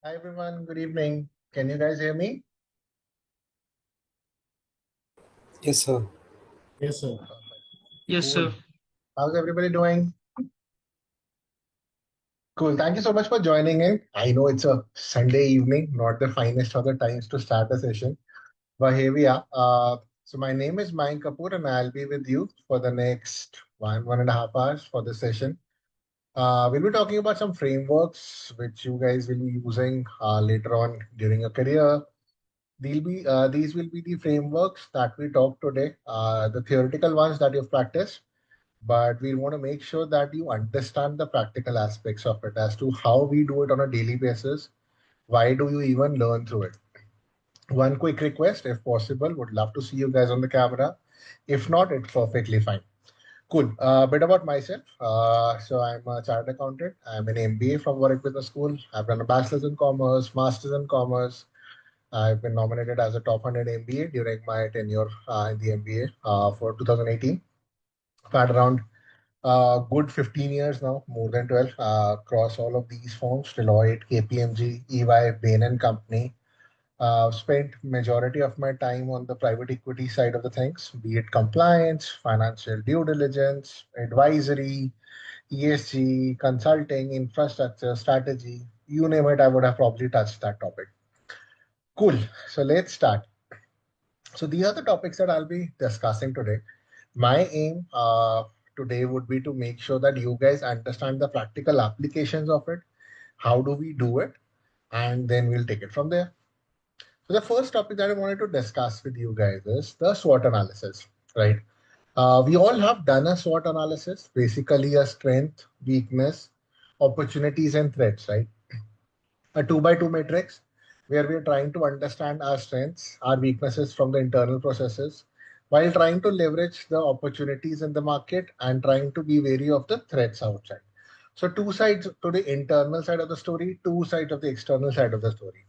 Hi everyone, good evening. Can you guys hear me? Yes, sir. Yes, sir. Yes, Cool. sir. How's everybody doing? Cool. Thank you so much for joining in. I know it's a Sunday evening, not the finest of the times to start a session, but here we are. So my name is Mayank Kapoor and I'll be with you for the next 1.5 hours for the session. We'll be talking about some frameworks which you guys will be using later on during your career. These will be the frameworks that we talk today, the theoretical ones that you've practiced, but we want to make sure that you understand the practical aspects of it as to how we do it on a daily basis. Why do you even learn through it? One quick request, if possible, would love to see you guys on the camera. If not, it's perfectly fine. Cool. A bit about myself. So I'm a chartered accountant. I'm an MBA from Warwick Business School. I've done a bachelor's in commerce, master's in commerce. I've been nominated as a top 100 MBA during my tenure in the MBA for 2018. I've had around good 15 years now, more than 12, across all of these firms, Deloitte, KPMG, EY, Bain and Company. Spent majority of my time on the private equity side of the things, be it compliance, financial due diligence, advisory, ESG, consulting, infrastructure, strategy, you name it, I would have probably touched that topic. Cool. So let's start. So these are the topics that I'll be discussing today. My aim today would be to make sure that you guys understand the practical applications of it. How do we do it? And then we'll take it from there. So the first topic that I wanted to discuss with you guys is the SWOT analysis, right? We all have done a SWOT analysis, basically a strength, weakness, opportunities, and threats, right? A 2 by 2 matrix where we are trying to understand our strengths, our weaknesses from the internal processes, while trying to leverage the opportunities in the market and trying to be wary of the threats outside. So, two sides to the internal side of the story, two sides of the external side of the story.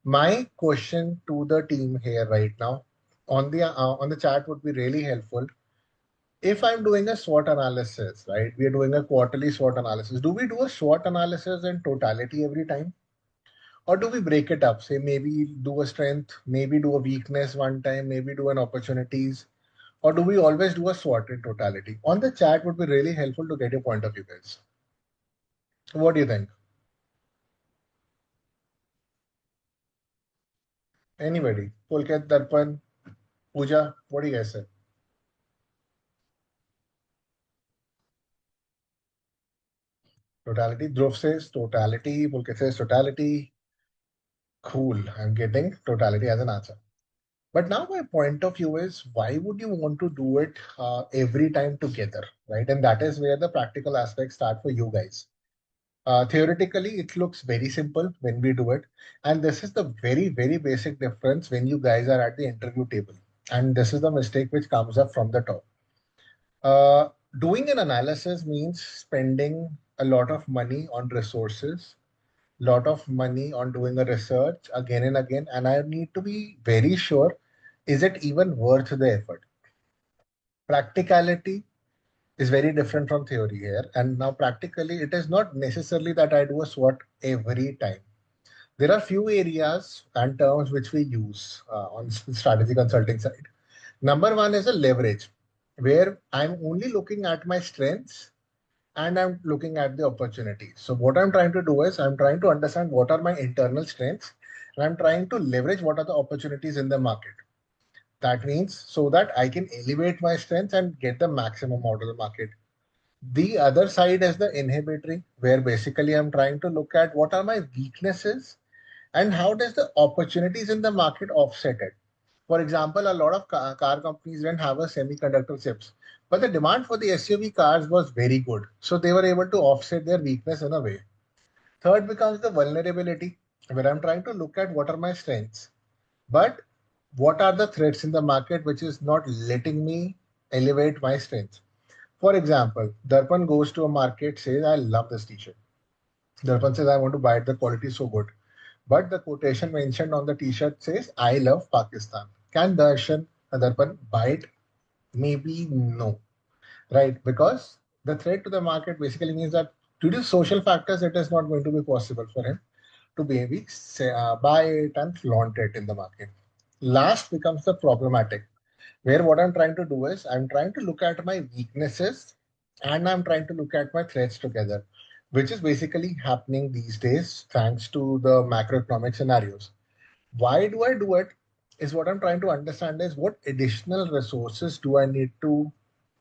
My question to the team here right now on the chat would be really helpful. If I'm doing a SWOT analysis, right? We are doing a quarterly SWOT analysis. Do we do a SWOT analysis in totality every time? Or do we break it up? Say maybe do a strength, maybe do a weakness one time, maybe do an opportunities, or do we always do a SWOT in totality? On the chat would be really helpful to get your point of view, guys. What do you think? Anybody? Pulkit, Darpan, Pooja, what do you guys say? Totality. Dhruv says totality. Pulkit says totality. Cool. I'm getting totality as an answer. But now my point of view is why would you want to do it every time together, right? And that is where the practical aspects start for you guys. Theoretically, it looks very simple when we do it. And this is the very, very basic difference when you guys are at the interview table. And this is the mistake which comes up from the top. Uh, Doing an analysis means spending a lot of money on resources, lot of money on doing a research again and again. And I need to be very sure, is it even worth the effort? Practicality is very different from theory here. And now practically, it is not necessarily that I do a SWOT every time. There are few areas and terms which we use on strategy consulting side. Number one is a leverage, where I'm only looking at my strengths and I'm looking at the opportunities. So what I'm trying to do is I'm trying to understand what are my internal strengths and I'm trying to leverage what are the opportunities in the market. That means so that I can elevate my strengths and get the maximum out of the market. The other side is the inhibitory, where basically I'm trying to look at what are my weaknesses and how does the opportunities in the market offset it. For example, a lot of car companies didn't have a semiconductor chips, but the demand for the SUV cars was very good. So they were able to offset their weakness in a way. Third becomes the vulnerability, where I'm trying to look at what are my strengths, but what are the threats in the market which is not letting me elevate my strengths. For example, Darpan goes to a market, says, I love this t-shirt. Darpan says, I want to buy it, the quality is so good. But the quotation mentioned on the t-shirt says, I love Pakistan. Can Darpan buy it? Maybe no, right? Because the threat to the market basically means that due to social factors, it is not going to be possible for him to maybe say, buy it and flaunt it in the market. Last becomes the problematic, where what I'm trying to do is I'm trying to look at my weaknesses and I'm trying to look at my threats together, which is basically happening these days thanks to the macroeconomic scenarios. Why do I do it? Is what I'm trying to understand is what additional resources do I need to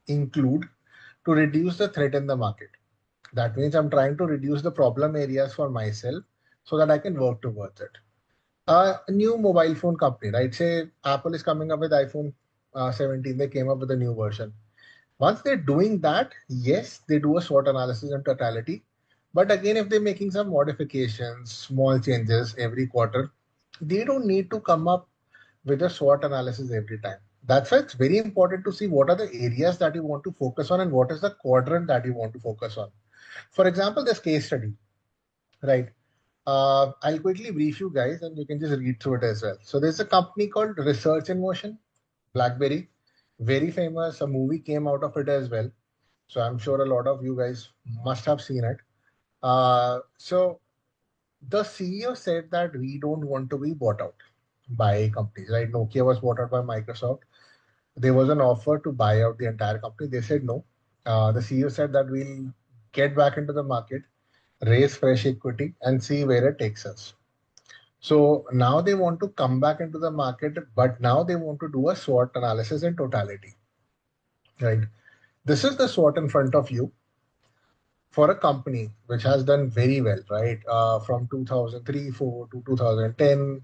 include to reduce the threat in the market. That means I'm trying to reduce the problem areas for myself so that I can work towards it. A new mobile phone company, right? Say Apple is coming up with iPhone 17, they came up with a new version. Once they're doing that, yes, they do a SWOT analysis in totality. But again, if they're making some modifications, small changes every quarter, they don't need to come up with a SWOT analysis every time. That's why it's very important to see what are the areas that you want to focus on and what is the quadrant that you want to focus on. For example, this case study, right? I'll quickly brief you guys and you can just read through it as well. So there's a company called Research in Motion, BlackBerry, very famous. A movie came out of it as well. So I'm sure a lot of you guys must have seen it. So the CEO said that we don't want to be bought out by companies, right? Nokia was bought out by Microsoft. There was an offer to buy out the entire company. They said no. The CEO said that we'll get back into the market, raise fresh equity, and see where it takes us. So now they want to come back into the market, but now they want to do a SWOT analysis in totality, right? This is the SWOT in front of you for a company which has done very well, right? From 2003, 4 to 2010,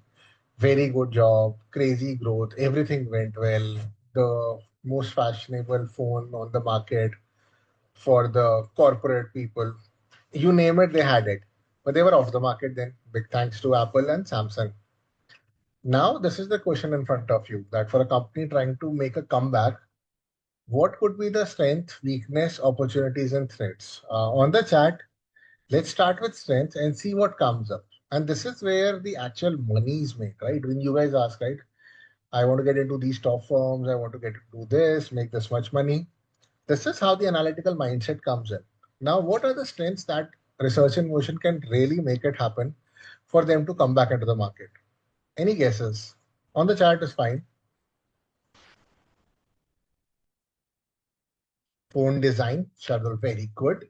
very good job, crazy growth, everything went well. The most fashionable phone on the market for the corporate people, you name it, they had it. But they were off the market then, big thanks to Apple and Samsung. Now, this is the question in front of you that for a company trying to make a comeback, what could be the strength, weakness, opportunities, and threats? On the chat, let's start with strengths and see what comes up. And this is where the actual money is made, right? When you guys ask, right, I want to get into these top firms, I want to get to do this, make this much money. This is how the analytical mindset comes in. Now, what are the strengths that Research in Motion can really make it happen for them to come back into the market? Any guesses? On the chart is fine. Phone design, Shardul, very good.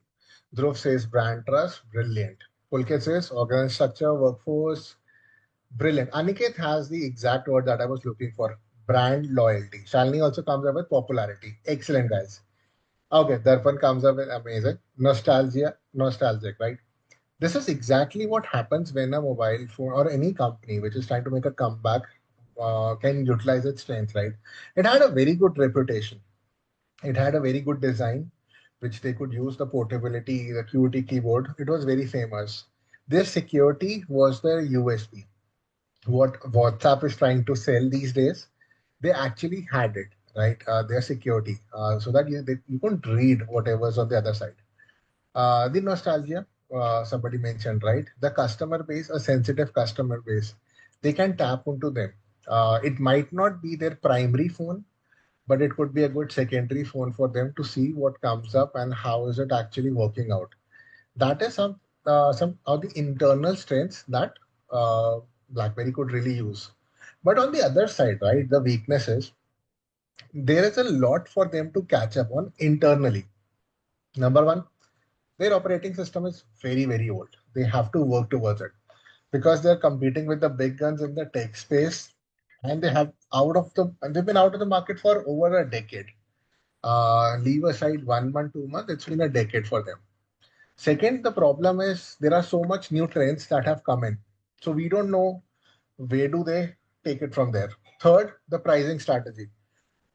Dhruv says brand trust, brilliant. Pulkit says organized structure, workforce, brilliant. Aniket has the exact word that I was looking for, brand loyalty. Shalini also comes up with popularity. Excellent, guys. Okay, Darpan comes up with amazing. Nostalgia, nostalgic, right? This is exactly what happens when a mobile phone or any company which is trying to make a comeback can utilize its strength, right? It had a very good reputation. It had a very good design, which they could use the portability, the QWERTY keyboard. It was very famous. Their security was their USB. What WhatsApp is trying to sell these days, they actually had it, right? Their security, so that you couldn't read whatever's on the other side. The nostalgia, somebody mentioned, right? The customer base, a sensitive customer base, they can tap into them. It might not be their primary phone, but it could be a good secondary phone for them to see what comes up and how is it actually working out. That is some of the internal strengths that BlackBerry could really use. But on the other side, right, the weaknesses, there is a lot for them to catch up on internally. Number one, their operating system is very, very old. They have to work towards it because they're competing with the big guns in the tech space, and they've been out of the market for over a decade. Leave aside 1 month, 2 months, it's been a decade for them. Second, the problem is there are so much new trends that have come in. So we don't know where do they take it from there. Third, the pricing strategy.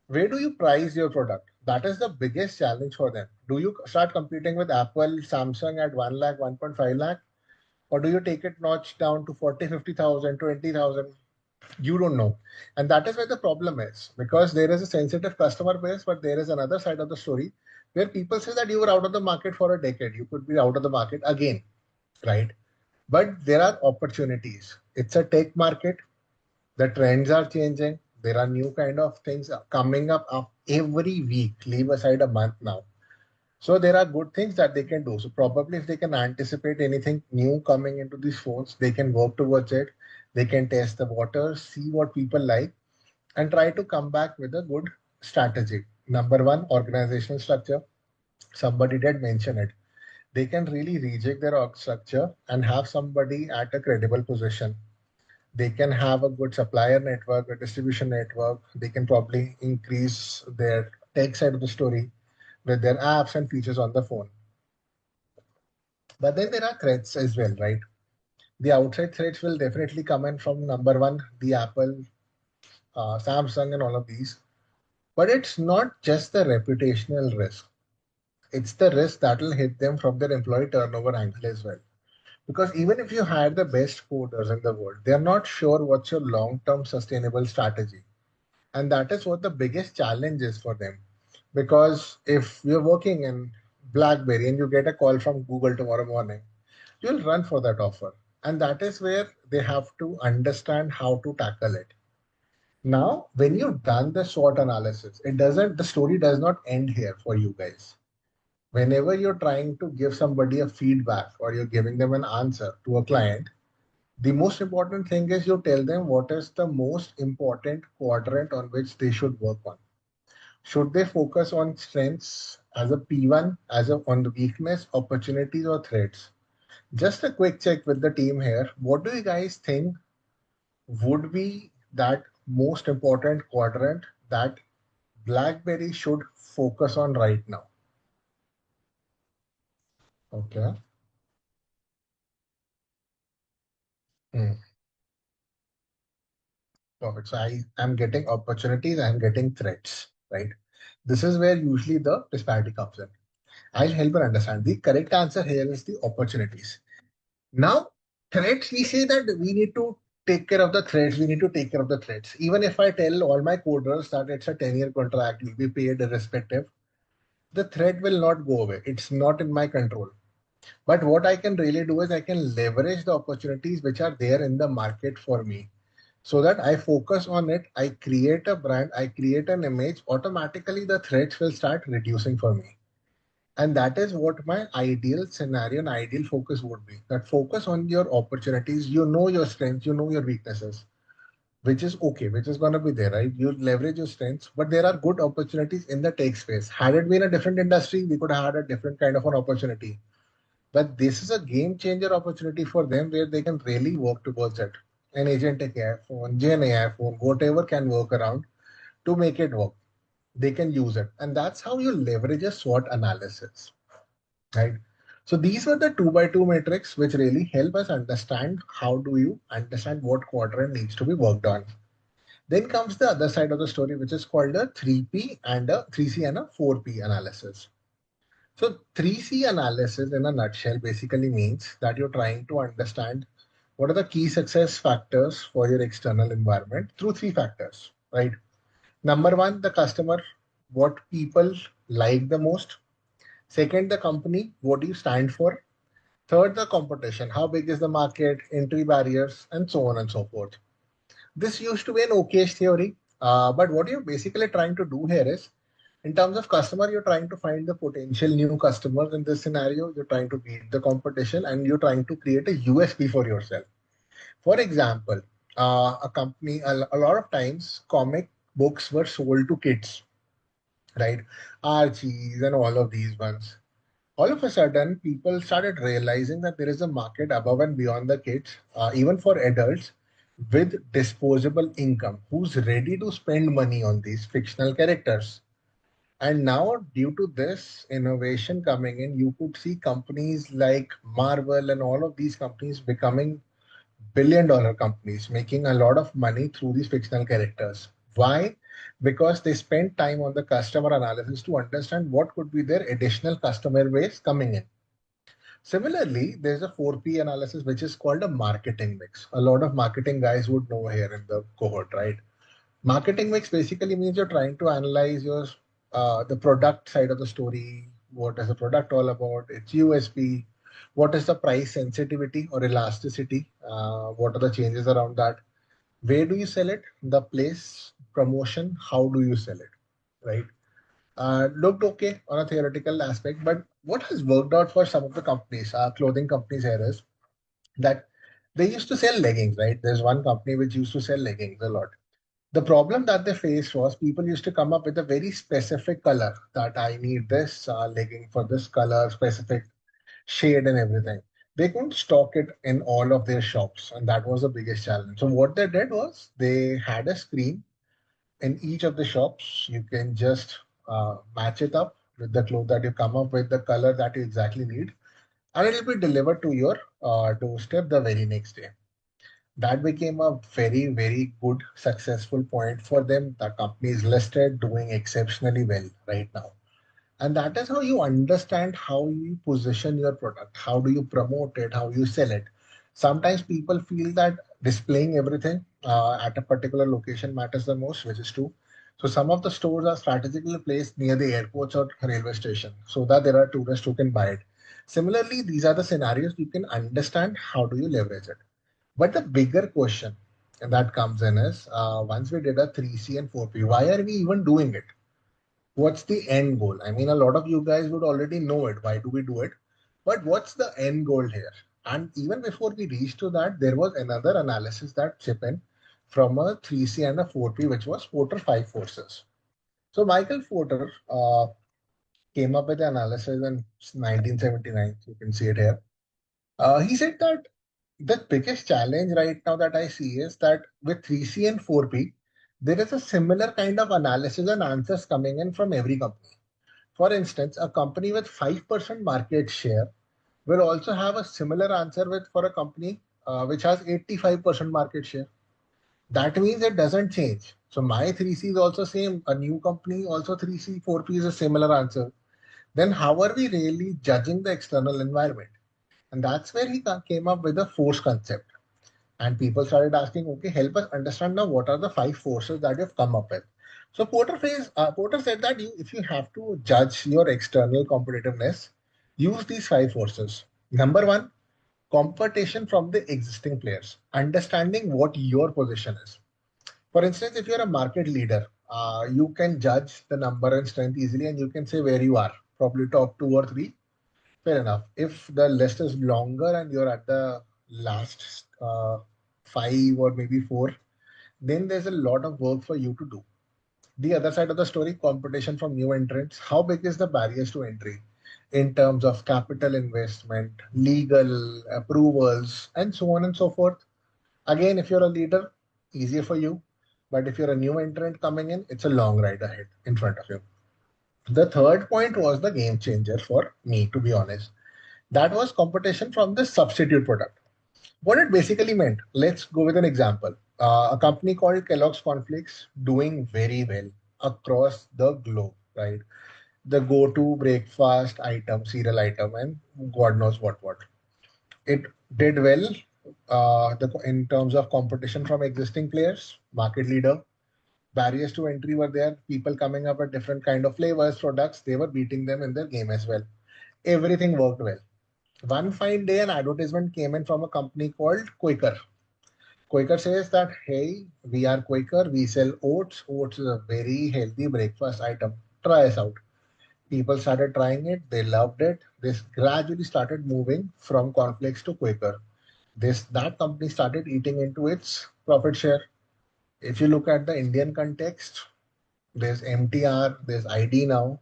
Where do you price your product? That is the biggest challenge for them. Do you start competing with Apple, Samsung at 1 lakh, 1.5 lakh? Or do you take it notch down to 40, 50,000, 20,000? You don't know. And that is where the problem is because there is a sensitive customer base, but there is another side of the story where people say that you were out of the market for a decade. You could be out of the market again, right? But there are opportunities. It's a tech market. The trends are changing. There are new kind of things coming up every week. Leave aside a month now. So there are good things that they can do. So probably if they can anticipate anything new coming into these phones, they can work towards it. They can test the waters, see what people like, and try to come back with a good strategy. Number one, organizational structure. Somebody did mention it. They can really reject their org structure and have somebody at a credible position. They can have a good supplier network, a distribution network. They can probably increase their tech side of the story with their apps and features on the phone. But then there are threats as well, right? The outside threats will definitely come in from number one, the Apple, Samsung, and all of these. But it's not just the reputational risk. It's the risk that will hit them from their employee turnover angle as well. Because even if you hire the best coders in the world, they're not sure what's your long term sustainable strategy. And that is what the biggest challenge is for them. Because if you're working in BlackBerry and you get a call from Google tomorrow morning, you'll run for that offer. And that is where they have to understand how to tackle it. Now, when you've done the SWOT analysis, the story does not end here for you guys. Whenever you're trying to give somebody a feedback or you're giving them an answer to a client, the most important thing is you tell them what is the most important quadrant on which they should work on. Should they focus on strengths as a P1, on the weakness, opportunities, or threats? Just a quick check with the team here. What do you guys think would be that most important quadrant that BlackBerry should focus on right now? Okay. Hmm. Perfect. So I am getting opportunities, I'm getting threats, right? This is where usually the disparity comes in. I'll help you understand. The correct answer here is the opportunities. Now, threats, we say that we need to take care of the threats, we need to take care of the threats. Even if I tell all my coders that it's a 10-year contract, you'll be paid irrespective, the threat will not go away. It's not in my control. But what I can really do is I can leverage the opportunities which are there in the market for me so that I focus on it. I create a brand, I create an image, automatically the threats will start reducing for me. And that is what my ideal scenario and ideal focus would be. That focus on your opportunities, you know your strengths, you know your weaknesses, which is okay, which is going to be there, right? You leverage your strengths, but there are good opportunities in the tech space. Had it been a different industry, we could have had a different kind of an opportunity. But this is a game changer opportunity for them where they can really work towards it. An agentic AI phone, Gen AI phone, whatever can work around to make it work. They can use it. And that's how you leverage a SWOT analysis, right? So these were the 2 by 2 matrix, which really help us understand how do you understand what quadrant needs to be worked on. Then comes the other side of the story, which is called a 3P and a 3C and a 4P analysis. So 3C analysis in a nutshell basically means that you're trying to understand what are the key success factors for your external environment through three factors, right? Number one, the customer, what people like the most. Second, the company, what do you stand for? Third, the competition, how big is the market, entry barriers, and so on and so forth. This used to be an okayish theory, but what you're basically trying to do here is, in terms of customer, you're trying to find the potential new customers in this scenario. You're trying to beat the competition, and you're trying to create a USP for yourself. For example, a lot of times, comic books were sold to kids, right? Archies and all of these ones. All of a sudden, people started realizing that there is a market above and beyond the kids, even for adults with disposable income, who's ready to spend money on these fictional characters. And now, due to this innovation coming in, you could see companies like Marvel and all of these companies becoming billion-dollar companies, making a lot of money through these fictional characters. Why? Because they spend time on the customer analysis to understand what could be their additional customer base coming in. Similarly, there's a 4P analysis, which is called a marketing mix. A lot of marketing guys would know here in the cohort, right? Marketing mix basically means you're trying to analyze your the product side of the story. What is the product all about? Its USP. What is the price sensitivity or elasticity? What are the changes around that? Where do you sell it? The place, promotion. How do you sell it? Right. Looked okay on a theoretical aspect, but what has worked out for some of the companies, clothing companies here is that they used to sell leggings, right? There's one company which used to sell leggings a lot. The problem that they faced was people used to come up with a very specific color that I need this legging for this color, specific shade and everything. They couldn't stock it in all of their shops, and that was the biggest challenge. So what they did was they had a screen in each of the shops. You can just match it up with the clothes that you come up with, the color that you exactly need, and it will be delivered to your doorstep the very next day. That became a very, very good, successful point for them. The company is listed, doing exceptionally well right now. And that is how you understand how you position your product, how do you promote it, how you sell it. Sometimes people feel that displaying everything at a particular location matters the most, which is true. So some of the stores are strategically placed near the airports or railway station so that there are tourists who can buy it. Similarly, these are the scenarios you can understand how do you leverage it. But the bigger question that comes in is once we did a 3C and 4P, why are we even doing it? What's the end goal? I mean, a lot of you guys would already know it. Why do we do it? But what's the end goal here? And even before we reach to that, there was another analysis that chip in from a 3C and a 4P, which was Porter 5 forces. So Michael Porter came up with the analysis in 1979. You can see it here. He said that the biggest challenge right now that I see is that with 3C and 4P, there is a similar kind of analysis and answers coming in from every company. For instance, a company with 5% market share will also have a similar answer with for a company which has 85% market share. That means it doesn't change. So my 3C is also same. A new company also 3C, 4P is a similar answer. Then how are we really judging the external environment? And that's where he came up with the force concept. And people started asking, okay, help us understand now what are the five forces that you've come up with. So Porter said that if you have to judge your external competitiveness, use these five forces. Number one, competition from the existing players, understanding what your position is. For instance, if you're a market leader, you can judge the number and strength easily, and you can say where you are, probably top two or three. Fair enough. If the list is longer and you're at the last five or maybe four, then there's a lot of work for you to do. The other side of the story, competition from new entrants. How big is the barriers to entry in terms of capital investment, legal approvals, and so on and so forth? Again, if you're a leader, easier for you. But if you're a new entrant coming in, it's a long ride ahead in front of you. The third point was the game changer for me, to be honest. That was competition from the substitute product. What it basically meant, let's go with an example. A company called Kellogg's Cornflakes doing very well across the globe, right? The go-to breakfast item, cereal item, and God knows what. It did well in terms of competition from existing players, market leader. Barriers to entry were there. People coming up with different kind of flavors, products. They were beating them in their game as well. Everything worked well. One fine day, an advertisement came in from a company called Quaker. Quaker says that, hey, we are Quaker, we sell oats. Oats is a very healthy breakfast item. Try us out. People started trying it, they loved it. This gradually started moving from cornflakes to Quaker. That company started eating into its profit share. If you look at the Indian context, there's MTR, there's ID now,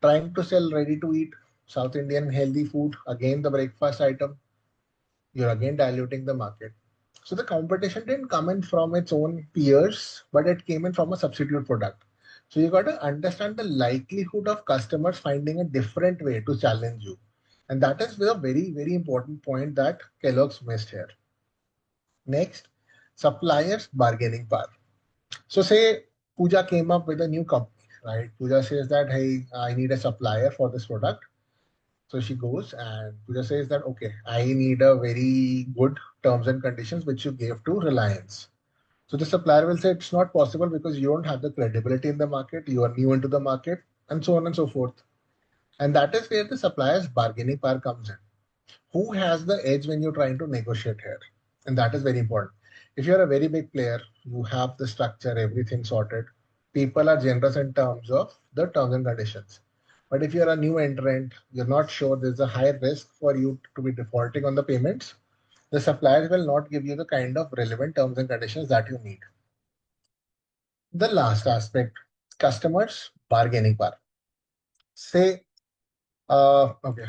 trying to sell ready to eat South Indian healthy food, again the breakfast item. You're again diluting the market. So the competition didn't come in from its own peers, but it came in from a substitute product. So you got to understand the likelihood of customers finding a different way to challenge you. And that is a very, very important point that Kellogg's missed here. Next, suppliers bargaining power. So say Pooja came up with a new company, right? Pooja says that, hey, I need a supplier for this product. So she goes and Pooja says that, okay, I need a very good terms and conditions which you gave to Reliance. So the supplier will say it's not possible because you don't have the credibility in the market, you are new into the market, and so on and so forth. And that is where the supplier's bargaining power comes in. Who has the edge when you're trying to negotiate here? And that is very important. If you're a very big player, you have the structure, everything sorted. people are generous in terms of the terms and conditions. But if you're a new entrant, you're not sure, there's a high risk for you to be defaulting on the payments, the suppliers will not give you the kind of relevant terms and conditions that you need. The last aspect, customers bargaining power. Say, okay,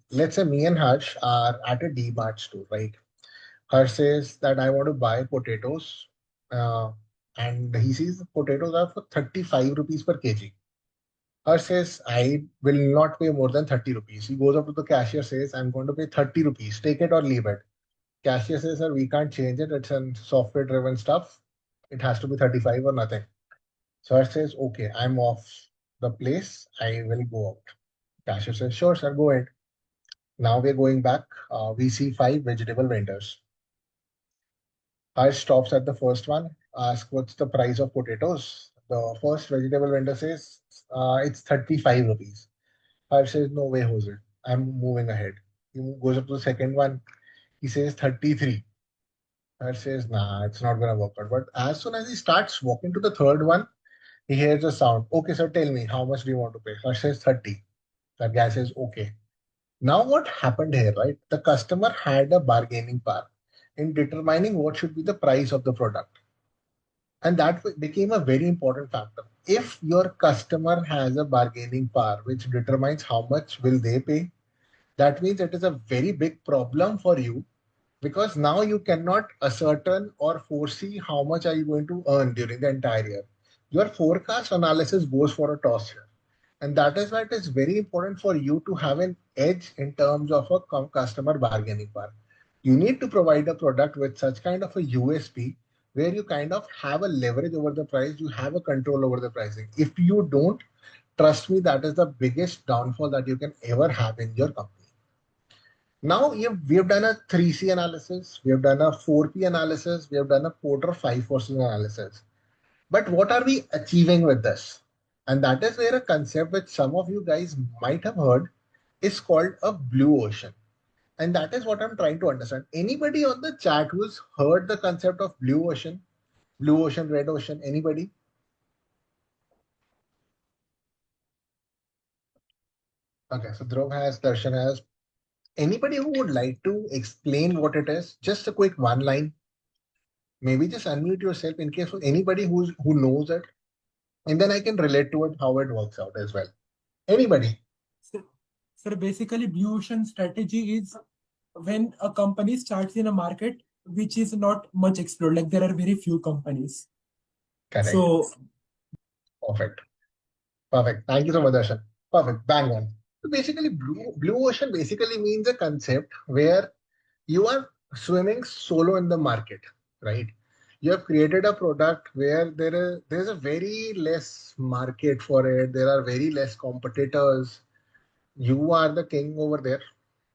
let's say me and Harsh are at a D-Mart store, right? Harsh says that I want to buy potatoes, uh, and he sees the potatoes are for 35 rupees per kg. Harsh says, I will not pay more than 30 rupees. He goes up to the cashier, says, I'm going to pay 30 rupees, take it or leave it. Cashier says, sir, we can't change it. It's a software driven stuff. It has to be 35 or nothing. So Harsh says, okay, I'm off the place. I will go out. Cashier says, sure, sir, go ahead. Now we're going back. We see five vegetable vendors. Harsh stops at the first one, asks, what's the price of potatoes? The first vegetable vendor says, it's 35 rupees. Harsh says, no way, Jose. I'm moving ahead. He goes up to the second one. He says 33. Harsh says, nah, it's not going to work out. But as soon as he starts walking to the third one, he hears a sound. Okay, sir, tell me, how much do you want to pay? Harsh says 30. That guy says, okay. Now, what happened here, right? The customer had a bargaining power in determining what should be the price of the product. And that became a very important factor. If your customer has a bargaining power which determines how much will they pay, that means it is a very big problem for you because now you cannot ascertain or foresee how much are you going to earn during the entire year. Your forecast analysis goes for a toss here. And that is why it is very important for you to have an edge in terms of a customer bargaining power. You need to provide a product with such kind of a USP where you kind of have a leverage over the price, you have a control over the pricing. If you don't, trust me, that is the biggest downfall that you can ever have in your company. Now we have done a 3C analysis, we have done a 4P analysis, we have done a Porter 5 forces analysis. But what are we achieving with this? And that is where a concept which some of you guys might have heard is called a blue ocean. And that is what I'm trying to understand. Anybody on the chat who's heard the concept of blue ocean, red ocean? Anybody? Okay, so Dhruv has, Darshan has. Anybody who would like to explain what it is? Just a quick one line. Maybe just unmute yourself in case for anybody who knows it, and then I can relate to it how it works out as well. Anybody? So, sir, basically, blue ocean strategy is when a company starts in a market which is not much explored. Like there are very few companies. Correct. So, Perfect. Perfect. Thank you so much, Darshan. Perfect. Bang on. So basically, blue ocean basically means a concept where you are swimming solo in the market, right? You have created a product where there's a very less market for it. There are very less competitors. You are the king over there.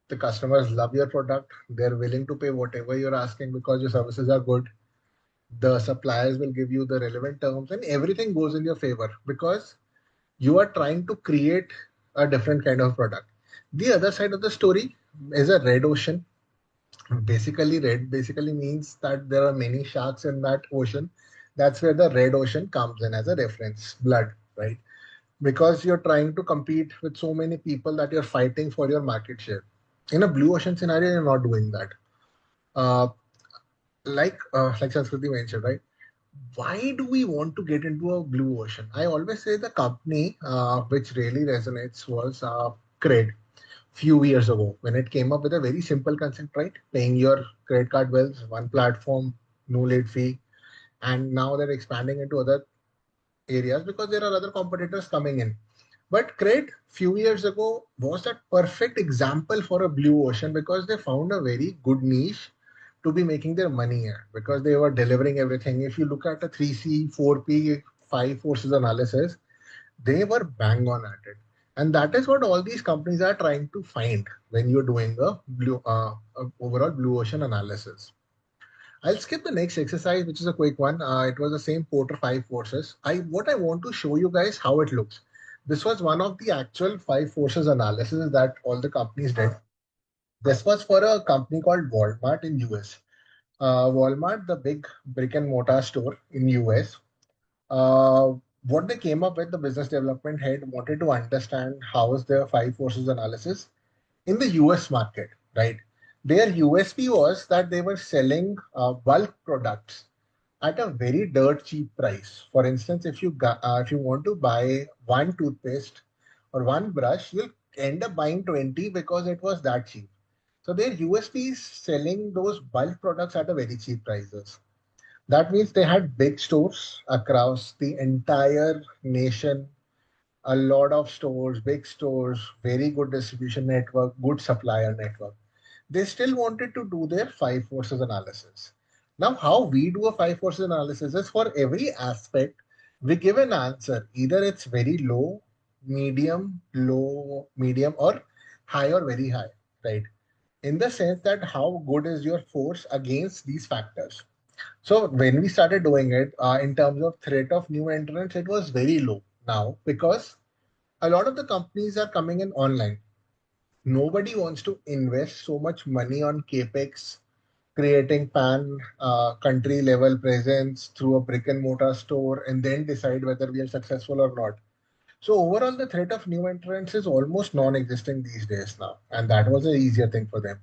The customers love your product. They're willing to pay whatever you're asking because your services are good. The suppliers will give you the relevant terms and everything goes in your favor because you are trying to create a different kind of product. The other side of the story is a red ocean. Basically, red basically means that there are many sharks in that ocean. That's where the red ocean comes in as a reference, blood, right? Because you're trying to compete with so many people that you're fighting for your market share. In a blue ocean scenario, you're not doing that. Uh, like Sanskriti mentioned, right? Why do we want to get into a blue ocean? I always say the company which really resonates was Cred few years ago when it came up with a very simple concept, right? Paying your credit card bills, one platform, no late fee. And now they're expanding into other areas because there are other competitors coming in. But Cred few years ago was a perfect example for a blue ocean because they found a very good niche to be making their money here because they were delivering everything. If you look at a 3C, 4P, 5 forces analysis, they were bang on at it. And that is what all these companies are trying to find when you're doing a overall blue ocean analysis. I'll skip the next exercise, which is a quick one. It was the same Porter 5 forces. What I want to show you guys how it looks. This was one of the actual 5 forces analysis that all the companies did. This was for a company called Walmart in US. Walmart, the big brick and mortar store in US. What they came up with, the business development head wanted to understand how is their five forces analysis in the US market, right? Their USP was that they were selling bulk products at a very dirt cheap price. For instance, if you want to buy one toothpaste or one brush, you'll end up buying 20 because it was that cheap. So their USP is selling those bulk products at a very cheap prices. That means they had big stores across the entire nation, a lot of stores, big stores, very good distribution network, good supplier network. They still wanted to do their five forces analysis. Now, how we do a five forces analysis is for every aspect, we give an answer. Either it's very low, medium, or high or very high, right? In the sense that how good is your force against these factors. So when we started doing it, in terms of threat of new entrants, it was very low now because a lot of the companies are coming in online. Nobody wants to invest so much money on capex, creating pan country level presence through a brick and mortar store, and then decide whether we are successful or not. So overall, the threat of new entrants is almost non-existent these days now, and that was an easier thing for them.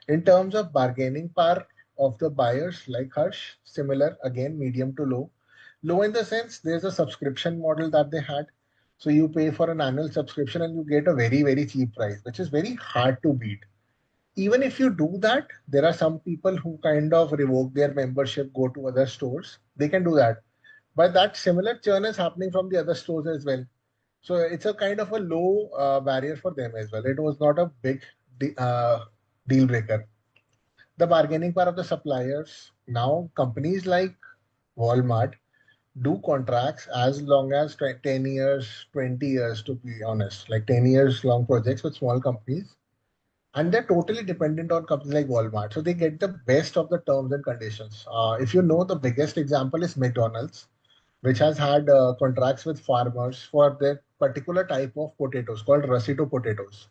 In terms of bargaining power of the buyers, like Harsh, similar again, medium to low. Low in the sense there's a subscription model that they had. So you pay for an annual subscription and you get a very, very cheap price, which is very hard to beat. Even if you do that, there are some people who kind of revoke their membership, go to other stores. They can do that. But that similar churn is happening from the other stores as well. So it's a kind of a low barrier for them as well. It was not a big deal breaker. The bargaining power of the suppliers. Now, companies like Walmart do contracts as long as 10 years, 20 years, to be honest, like 10 years long projects with small companies. And they're totally dependent on companies like Walmart. So they get the best of the terms and conditions. If you know, the biggest example is McDonald's, which has had contracts with farmers for their particular type of potatoes called Rusito potatoes.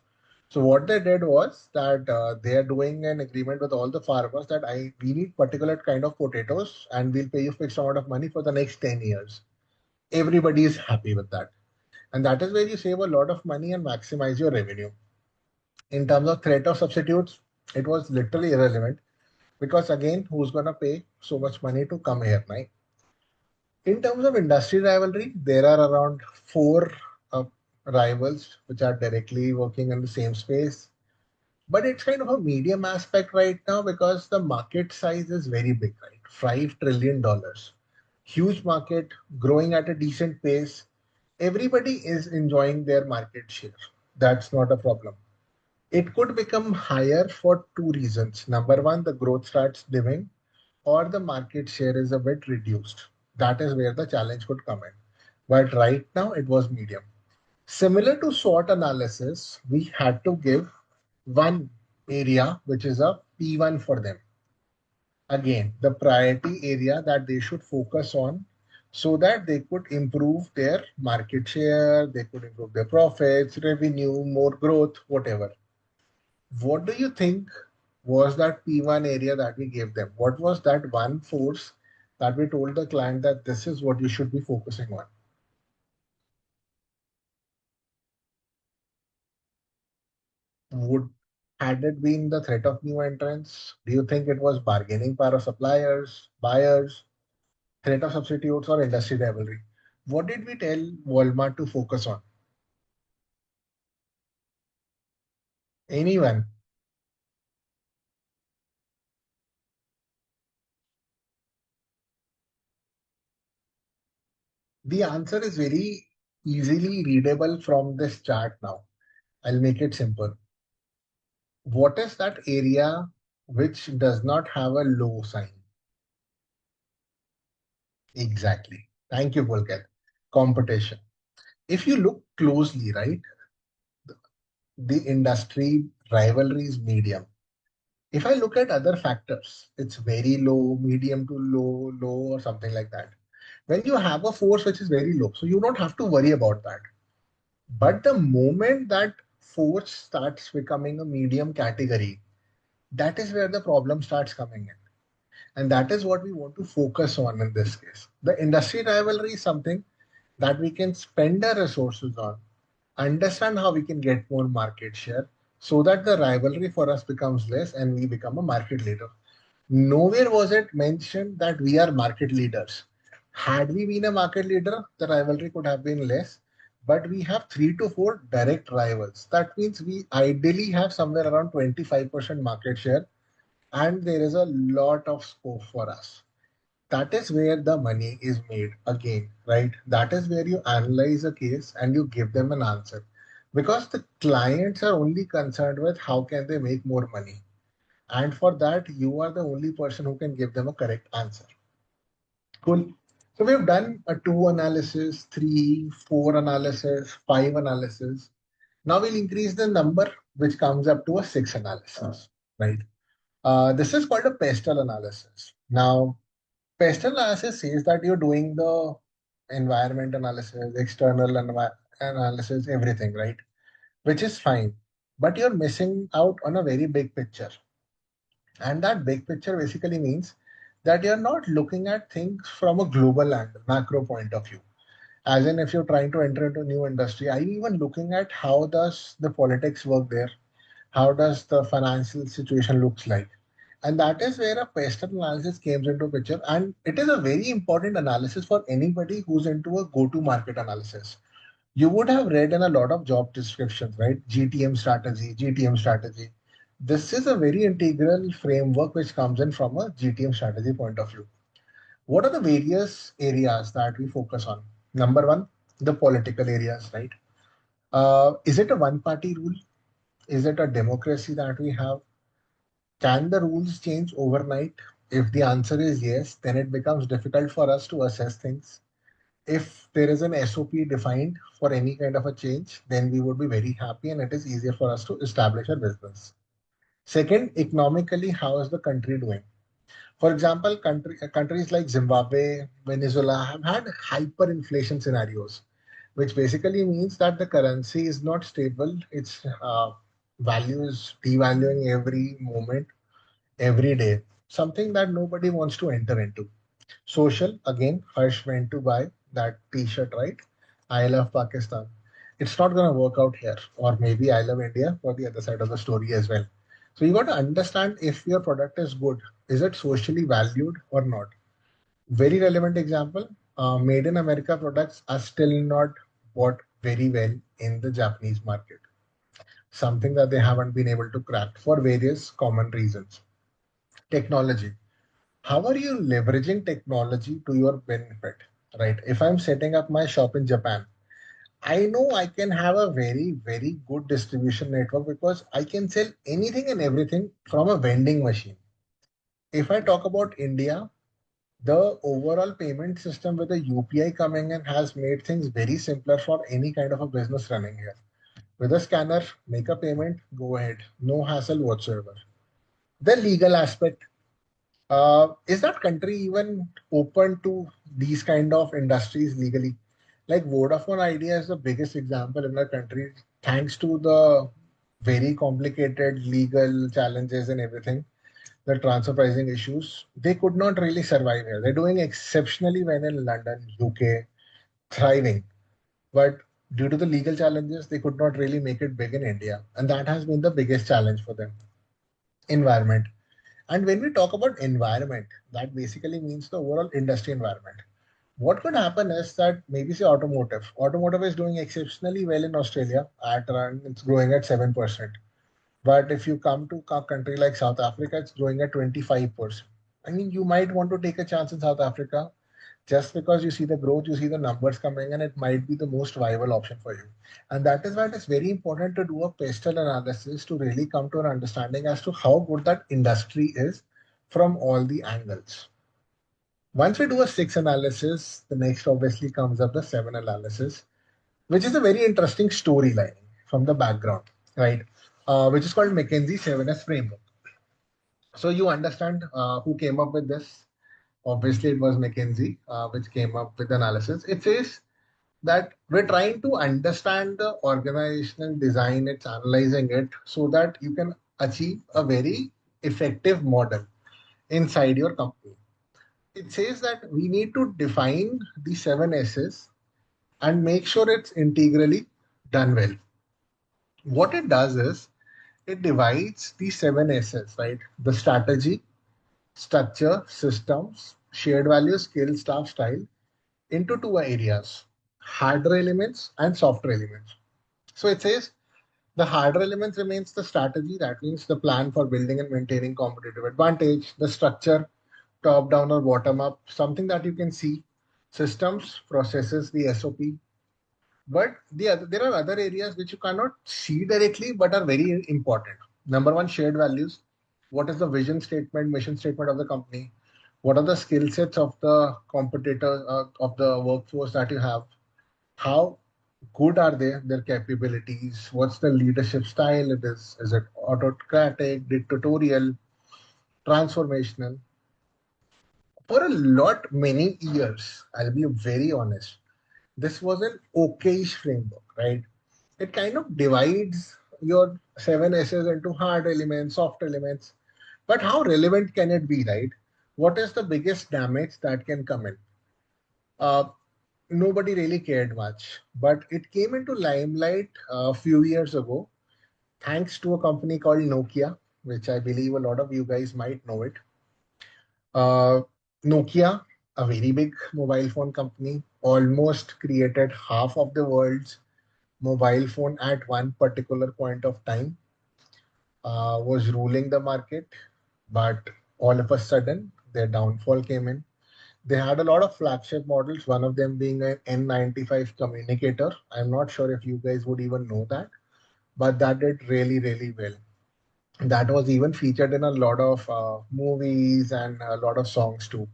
So what they did was that they are doing an agreement with all the farmers that I we need particular kind of potatoes and we'll pay you fixed amount of money for the next 10 years. Everybody is happy with that. And that is where you save a lot of money and maximize your revenue. In terms of threat of substitutes, it was literally irrelevant because again, who's gonna pay so much money to come here, right? In terms of industry rivalry, there are around four uh, rivals which are directly working in the same space. But it's kind of a medium aspect right now because the market size is very big, right? $5 trillion. Huge market, growing at a decent pace. Everybody is enjoying their market share. That's not a problem. It could become higher for two reasons. Number one, the growth starts dimming, or the market share is a bit reduced. That is where the challenge could come in. But right now, it was medium. Similar to SWOT analysis, we had to give one area which is a P1 for them. Again, the priority area that they should focus on so that they could improve their market share, they could improve their profits, revenue, more growth, whatever. What do you think was that P1 area that we gave them? What was that one force that we told the client that this is what you should be focusing on? Would Had it been the threat of new entrants? Do you think it was bargaining power of suppliers, buyers, threat of substitutes, or industry rivalry? What did we tell Walmart to focus on? Anyone? The answer is very easily readable from this chart now. I'll make it simple. What is that area which does not have a low sign? Exactly. Thank you, Pulkit. Competition. If you look closely, right, the industry rivalry is medium. If I look at other factors, it's very low, medium to low, or something like that. When you have a force which is very low, so you don't have to worry about that. But the moment that force starts becoming a medium category, that is where the problem starts coming in. And that is what we want to focus on in this case. The industry rivalry is something. that we can spend our resources on, understand how we can get more market share so that the rivalry for us becomes less and we become a market leader. Nowhere was it mentioned that we are market leaders. Had we been a market leader, the rivalry could have been less. But we have three to four direct rivals. That means we ideally have somewhere around 25% market share, and there is a lot of scope for us. That is where the money is made again, right? That is where you analyze a case and you give them an answer. Because the clients are only concerned with how can they make more money. And for that, you are the only person who can give them a correct answer. Cool. So we've done a two analysis, three, four analysis, five analysis. Now we'll increase the number, which comes up to a six analysis, right? This is called a pestle analysis. Now, pestle analysis says that you're doing the environment analysis, external analysis, everything, right? Which is fine. But you're missing out on a very big picture. And that big picture basically means that you're not looking at things from a global angle, macro point of view. As in, if you're trying to enter into a new industry, are you even looking at how does the politics work there? How does the financial situation looks like? And that is where a pestle analysis comes into picture. And it is a very important analysis for anybody who's into a go-to-market analysis. You would have read in a lot of job descriptions, right? GTM strategy, GTM strategy. This is a very integral framework which comes in from a GTM strategy point of view. What are the various areas that we focus on? Number one, the political areas, right? Is it a one party rule? Is it a democracy that we have? Can the rules change overnight? If the answer is yes, then it becomes difficult for us to assess things. If there is an SOP defined for any kind of a change, then we would be very happy and it is easier for us to establish a business. Second, economically, how is the country doing? For example, countries like Zimbabwe, Venezuela have had hyperinflation scenarios, which basically means that the currency is not stable. Its value is devaluing every moment, every day. Something that nobody wants to enter into. Social, again, Harsh went to buy that t-shirt, right? I love Pakistan. It's not going to work out here. Or maybe I love India for the other side of the story as well. So you got to understand if your product is good. Is it socially valued or not? Very relevant example. Made in America products are still not bought very well in the Japanese market. Something that they haven't been able to crack for various common reasons. Technology, how are you leveraging technology to your benefit, right? If I'm setting up my shop in Japan, I know I can have a very good distribution network because I can sell anything and everything from a vending machine. If I talk about India, the overall payment system with the UPI coming in has made things very simpler for any kind of a business running here. With a scanner, make a payment, go ahead, no hassle whatsoever. The legal aspect, is that country even open to these kind of industries legally? Like Vodafone Idea is the biggest example in the country, thanks to the very complicated legal challenges and everything, the transfer pricing issues. They could not really survive here. They're doing exceptionally well in London, UK, thriving. But due to the legal challenges, they could not really make it big in India. And that has been the biggest challenge for them. Environment. And when we talk about environment, that basically means the overall industry environment. What could happen is that maybe say automotive. Automotive is doing exceptionally well in Australia at around it's growing at 7%. But if you come to a country like South Africa, it's growing at 25%. I mean, you might want to take a chance in South Africa just because you see the growth, you see the numbers coming, and it might be the most viable option for you. And that is why it is very important to do a pestle analysis to really come to an understanding as to how good that industry is from all the angles. Once we do a six analysis, the next obviously comes up the seven analysis, which is a very interesting storyline from the background, right? Which is called McKinsey 7S framework. So you understand who came up with this. Obviously, it was McKinsey, which came up with analysis. It says that we're trying to understand the organizational design, it's analyzing it so that you can achieve a very effective model inside your company. It says that we need to define the seven S's and make sure it's integrally done well. What it does is it divides the seven S's, right? The strategy, structure, systems, shared value, skill, staff, style into two areas: harder elements and softer elements. So it says the harder elements remains the strategy, that means the plan for building and maintaining competitive advantage, the structure, top down or bottom up, something that you can see, systems, processes, the SOP. But there are other areas which you cannot see directly but are very important. Number one, shared values. What is the vision statement, mission statement of the company? What are the skill sets of the competitors, of the workforce that you have? How good are they, their capabilities? What's the leadership style? Is it autocratic, dictatorial, transformational? For a lot, many years, I'll be very honest, this was an okayish framework, right? It kind of divides your seven S's into hard elements, soft elements. But how relevant can it be, right? What is the biggest damage that can come in? Uh, Nobody really cared much, but it came into limelight a few years ago thanks to a company called Nokia, which I believe a lot of you guys might know it. Uh, Nokia, a very big mobile phone company, almost created half of the world's mobile phone at one particular point of time, was ruling the market, but all of a sudden their downfall came in. They had a lot of flagship models, one of them being an N95 communicator. I'm not sure if you guys would even know that, but that did really, really well. That was even featured in a lot of movies and a lot of songs too.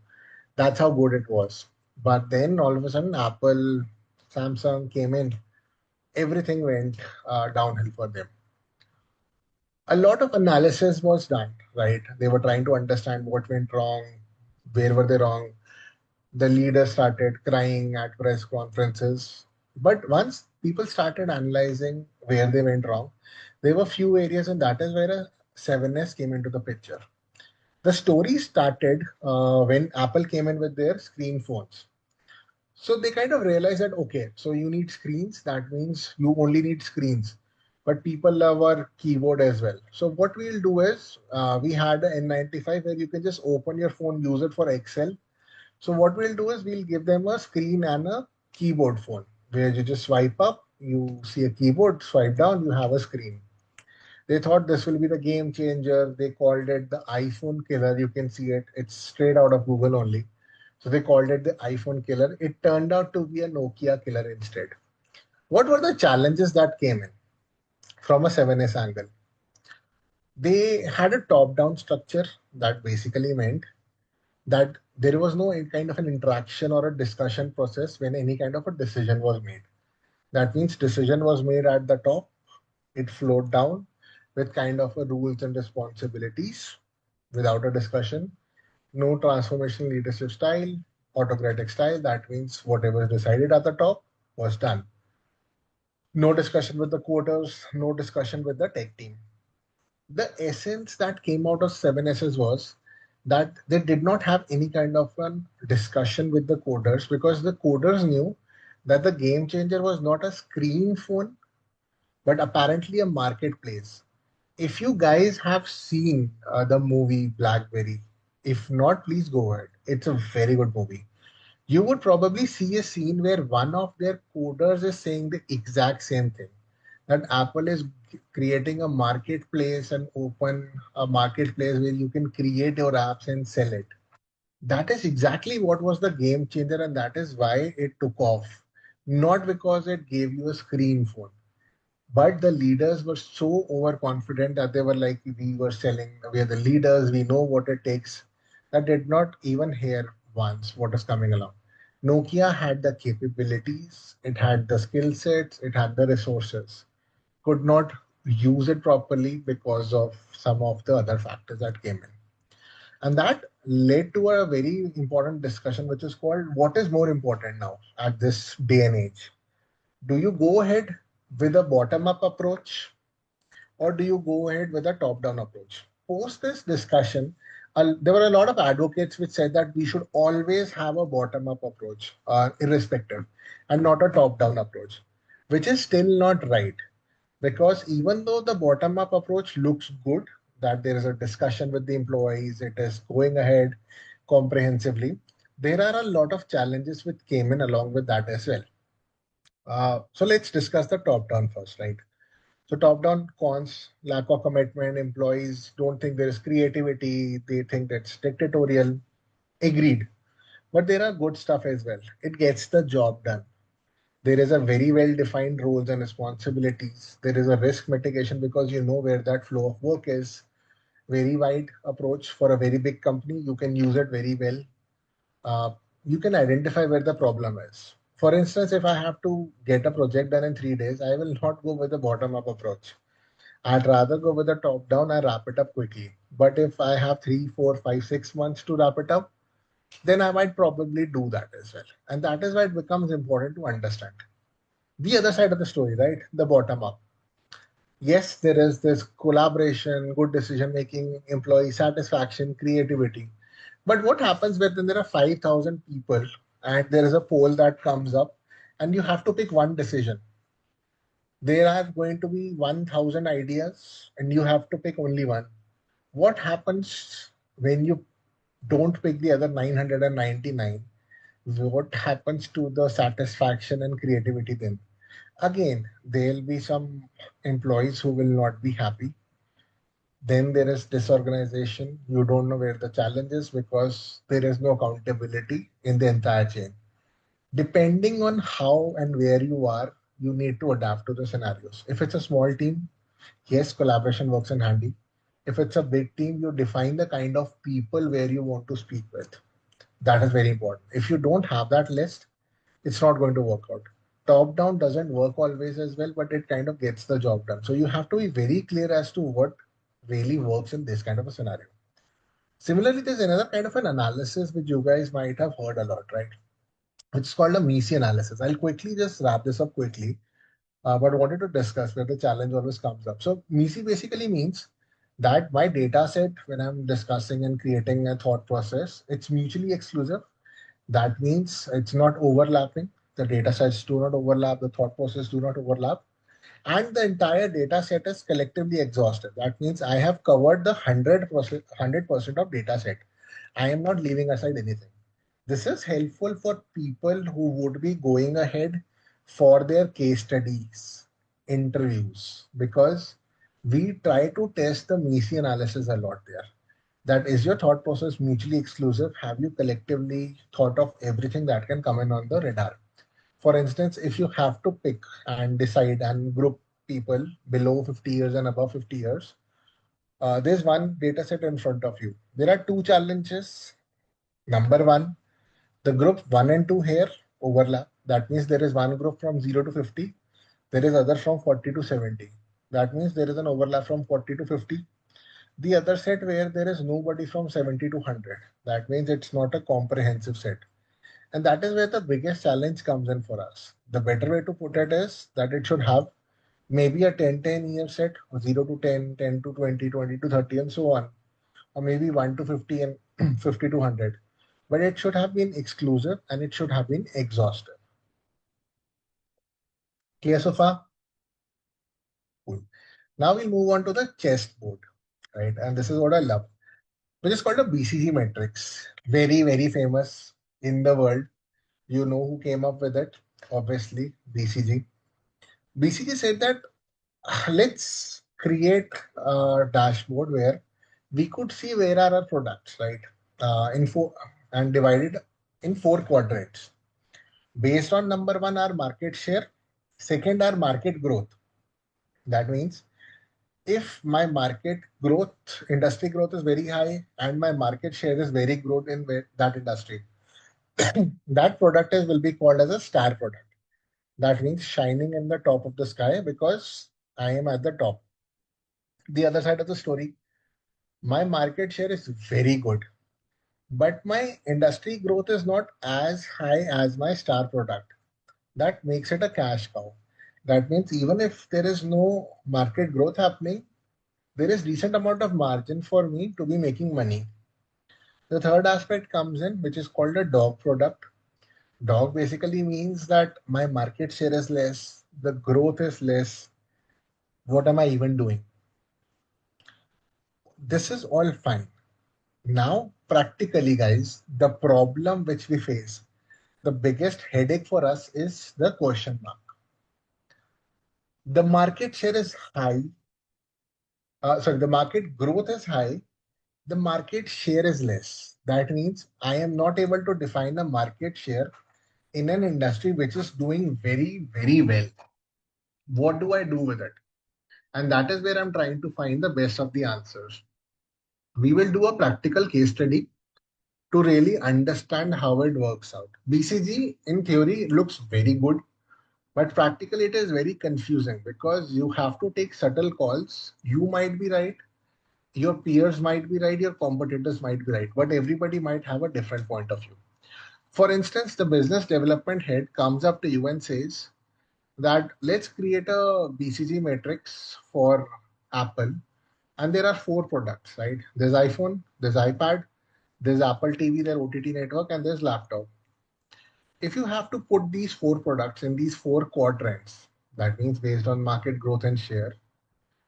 That's how good it was. But then all of a sudden, Apple, Samsung came in, everything went downhill for them. A lot of analysis was done, right? They were trying to understand what went wrong, where were they wrong. The leaders started crying at press conferences. But once people started analyzing where they went wrong, there were few areas, and that is where a 7S came into the picture. The story started when Apple came in with their screen phones. So they kind of realized that, okay, so you need screens. That means you only need screens. But people love our keyboard as well. So what we'll do is we had an N95 where you can just open your phone, use it for Excel. So what we'll do is we'll give them a screen and a keyboard phone where you just swipe up, you see a keyboard, swipe down, you have a screen. They thought this will be the game changer. They called it the iPhone killer. You can see it. It's straight out of Google only. So they called it the iPhone killer. It turned out to be a Nokia killer instead. What were the challenges that came in from a 7S angle? They had a top down structure that basically meant that there was no kind of an interaction or a discussion process when any kind of a decision was made. That means decision was made at the top, it flowed down with kind of a rules and responsibilities without a discussion. No transformational leadership style, autocratic style. That means whatever is decided at the top was done. No discussion with the coders, no discussion with the tech team. The essence that came out of 7Ss was that they did not have any kind of a discussion with the coders because the coders knew that the game changer was not a screen phone, but apparently a marketplace. If you guys have seen the movie Blackberry, if not, please go ahead. It's a very good movie. You would probably see a scene where one of their coders is saying the exact same thing, that Apple is creating a marketplace and open a marketplace where you can create your apps and sell it. That is exactly what was the game changer, and that is why it took off. Not because it gave you a screen phone, but the leaders were so overconfident that they were like, we were selling, we are the leaders, we know what it takes. That did not even hear once what is coming along. Nokia had the capabilities, it had the skill sets, it had the resources, could not use it properly because of some of the other factors that came in. And that led to a very important discussion, which is called what is more important now at this day and age? Do you go ahead with a bottom up approach or do you go ahead with a top down approach? Post this discussion, there were a lot of advocates which said that we should always have a bottom-up approach, irrespective, and not a top-down approach, which is still not right. Because even though the bottom-up approach looks good, that there is a discussion with the employees, it is going ahead comprehensively, there are a lot of challenges which came in along with that as well. So let's discuss the top-down first, right? So top-down cons, lack of commitment, employees don't think there is creativity, they think that's dictatorial. Agreed. But there are good stuff as well. It gets the job done. There is a very well defined roles and responsibilities. There is a risk mitigation because you know where that flow of work is. Very wide approach for a very big company. You can use it very well. Uh, you can identify where the problem is. For instance, if I have to get a project done in 3 days, I will not go with the bottom up approach. I'd rather go with the top down and wrap it up quickly. But if I have 3, 4, 5, 6 months to wrap it up, then I might probably do that as well. And that is why it becomes important to understand the other side of the story, right? The bottom up. Yes, there is this collaboration, good decision making, employee satisfaction, creativity. But what happens when there are 5,000 people and there is a poll that comes up and you have to pick one decision? There are going to be 1,000 ideas and you have to pick only one. What happens when you don't pick the other 999? What happens to the satisfaction and creativity then? Again, there'll be some employees who will not be happy. Then there is disorganization. You don't know where the challenge is because there is no accountability in the entire chain. Depending on how and where you are, you need to adapt to the scenarios. If it's a small team, yes, collaboration works in handy. If it's a big team, you define the kind of people where you want to speak with. That is very important. If you don't have that list, it's not going to work out. Top down doesn't work always as well, but it kind of gets the job done. So you have to be very clear as to what really works in this kind of a scenario. Similarly, there's another kind of an analysis which you guys might have heard a lot, right? It's called a MECE analysis. I'll quickly just wrap this up quickly, but wanted to discuss where the challenge always comes up. So MECE basically means that my data set, when I'm discussing and creating a thought process, it's mutually exclusive. That means it's not overlapping. The data sets do not overlap, the thought process do not overlap, and the entire data set is collectively exhausted. That means I have covered the 100% of data set. I am not leaving aside anything. This is helpful for people who would be going ahead for their case studies, interviews, because we try to test the MECE analysis a lot there. That is your thought process mutually exclusive? Have you collectively thought of everything that can come in on the radar? For instance, if you have to pick and decide and group people below 50 years and above 50 years, there's one data set in front of you. There are two challenges. Number one, the group 1 and 2 here overlap. That means there is one group from 0 to 50. There is other from 40 to 70. That means there is an overlap from 40 to 50. The other set where there is nobody from 70 to 100. That means it's not a comprehensive set. And that is where the biggest challenge comes in for us. The better way to put it is that it should have maybe a 10-10 year set, 0 to 10, 10 to 20, 20 to 30, and so on. Or maybe 1 to 50 and 50 to 100. But it should have been exclusive and it should have been exhaustive. Clear so far? Cool. Now we'll move on to the chessboard, right? And this is what I love, which is called a BCG matrix. Very, very famous in the world. You know who came up with it? Obviously, BCG. BCG said that let's create a dashboard where we could see where are our products, right? In four and divided in four quadrants. Based on number one, our market share. Second, our market growth. That means if my market growth, industry growth is very high and my market share is very good in that industry, that product will be called as a star product. That means shining in the top of the sky because I am at the top. The other side of the story, my market share is very good, but my industry growth is not as high as my star product. That makes it a cash cow. That means even if there is no market growth happening, there is decent amount of margin for me to be making money. The third aspect comes in, which is called a dog product. Dog basically means that my market share is less, the growth is less. What am I even doing? This is all fine. Now, practically, guys, the problem which we face, the biggest headache for us is the question mark. The market share is high. The market growth is high. The market share is less. That means I am not able to define a market share in an industry which is doing very, very well. What do I do with it? And that is where I'm trying to find the best of the answers. We will do a practical case study to really understand how it works out. BCG in theory looks very good, but practically it is very confusing because you have to take subtle calls. You might be right, your peers might be right, your competitors might be right, but everybody might have a different point of view. For instance, the business development head comes up to you and says that let's create a BCG matrix for Apple. And there are four products, right? There's iPhone, there's iPad, there's Apple TV, their OTT network, and there's laptop. If you have to put these four products in these four quadrants, that means based on market growth and share,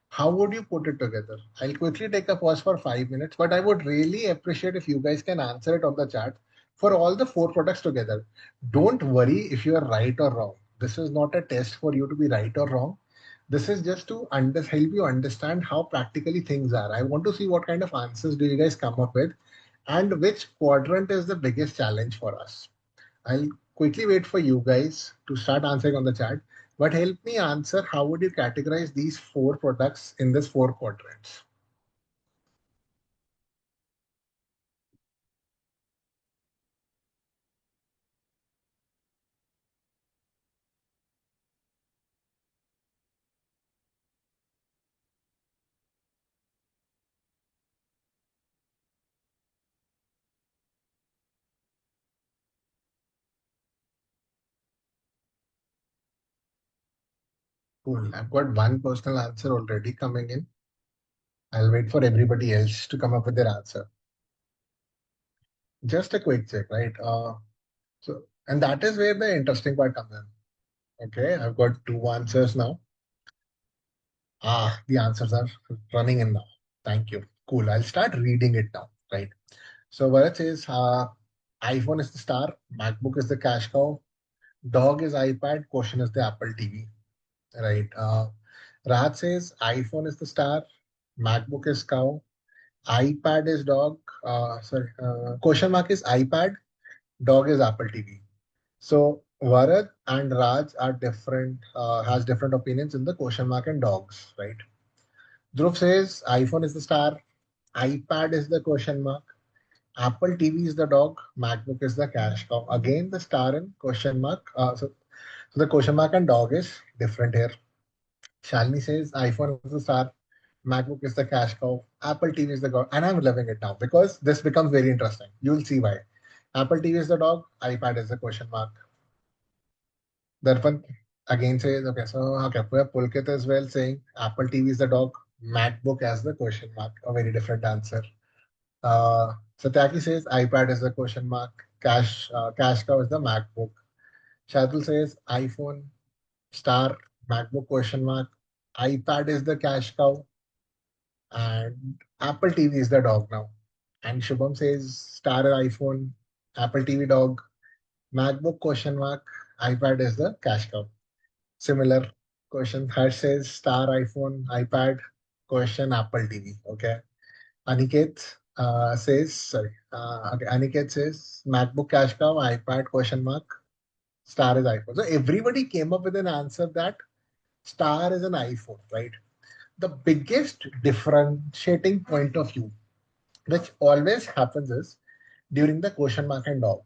how would you put it together? I'll quickly take a pause for 5 minutes, but I would really appreciate if you guys can answer it on the chat for all the four products together. Don't worry if you are right or wrong. This is not a test for you to be right or wrong. This is just to help you understand how practically things are. I want to see what kind of answers do you guys come up with and which quadrant is the biggest challenge for us. I'll quickly wait for you guys to start answering on the chat, but help me answer how would you categorize these four products in this four quadrants? Cool. I've got one personal answer already coming in. I'll wait for everybody else to come up with their answer. Just a quick check, right? And that is where the interesting part comes in. Okay, I've got two answers now. The answers are running in now. Thank you. Cool. I'll start reading it now, right? So where it says iPhone is the star, MacBook is the cash cow, dog is iPad, question is the Apple TV, right? Rahat says iPhone is the star, MacBook is cow, iPad is dog. Question mark is iPad, dog is Apple TV. So Varad and Raj are different, has different opinions in the question mark and dogs, right? Dhruv says iPhone is the star, iPad is the question mark, Apple TV is the dog, MacBook is the cash cow. Again, the star and question mark. So the question mark and dog is different here. Shalini says iPhone is the star, MacBook is the cash cow, Apple TV is the dog, and I'm loving it now because this becomes very interesting. You'll see why. Apple TV is the dog, iPad is the question mark. Darpan again says, okay, so okay, Pulkit as well saying Apple TV is the dog, MacBook as the question mark. A very different answer. Satyaki says iPad is the question mark. Cash cow is the MacBook. Shadul says iPhone star MacBook question mark. iPad is the cash cow and Apple TV is the dog now. And Shubham says star iPhone, Apple TV dog, MacBook question mark, iPad is the cash cow. Similar question. Harsh says star iPhone, iPad, question Apple TV. Okay. Aniket says MacBook cash cow, iPad question mark, star is iPhone. So everybody came up with an answer that star is an iPhone, right? The biggest differentiating point of view, which always happens is during the question mark and dog.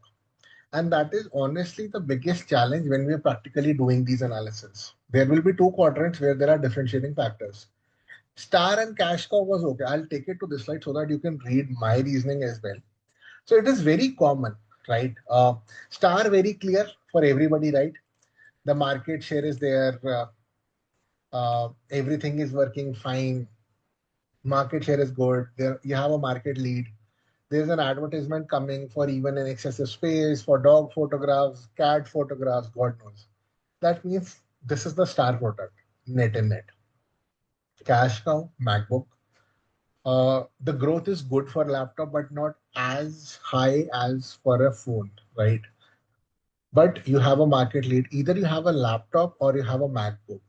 And that is honestly the biggest challenge when we are practically doing these analysis. There will be two quadrants where there are differentiating factors. Star and cash cow was okay. I'll take it to this slide so that you can read my reasoning as well. So it is very common, right? Star very clear for everybody, right? The market share is there. Everything is working fine. Market share is good. There you have a market lead. There's an advertisement coming for even an excessive space, for dog photographs, cat photographs, God knows. That means this is the star product, net and net. Cash cow, MacBook. The growth is good for laptop, but not as high as for a phone, right? But you have a market lead. Either you have a laptop or you have a MacBook.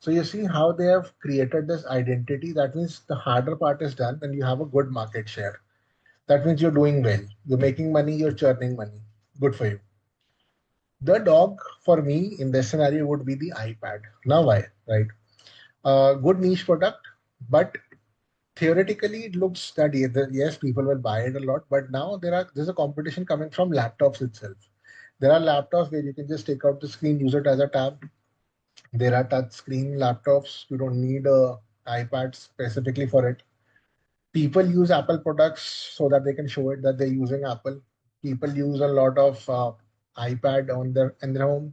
So you see how they have created this identity. That means the harder part is done and you have a good market share. That means you're doing well. You're making money, you're churning money. Good for you. The dog for me in this scenario would be the iPad. Now why? Right? Good niche product, but theoretically it looks that yes, people will buy it a lot, but now there's a competition coming from laptops itself. There are laptops where you can just take out the screen, use it as a tab. There are touch screen laptops. You don't need a iPad specifically for it. People use Apple products so that they can show it that they're using Apple. People use a lot of iPad on their in their home.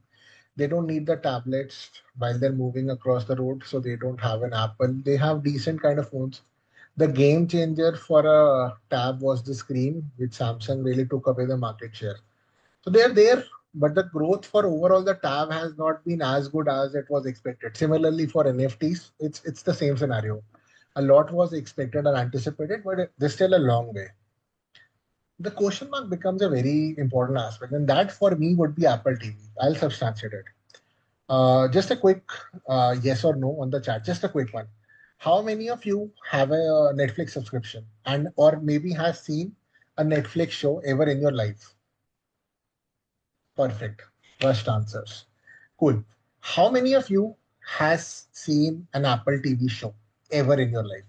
They don't need the tablets while they're moving across the road, so they don't have an Apple. They have decent kind of phones. The game changer for a tab was the screen, which Samsung really took away the market share. So they're there, but the growth for overall the tab has not been as good as it was expected. Similarly for NFTs, it's the same scenario. A lot was expected or anticipated, but there's still a long way. The question mark becomes a very important aspect, and that for me would be Apple TV. I'll substantiate it. Just a quick yes or no on the chat. Just a quick one. How many of you have a Netflix subscription and or maybe have seen a Netflix show ever in your life? Perfect. First answers. Cool. How many of you has seen an Apple TV show ever in your life?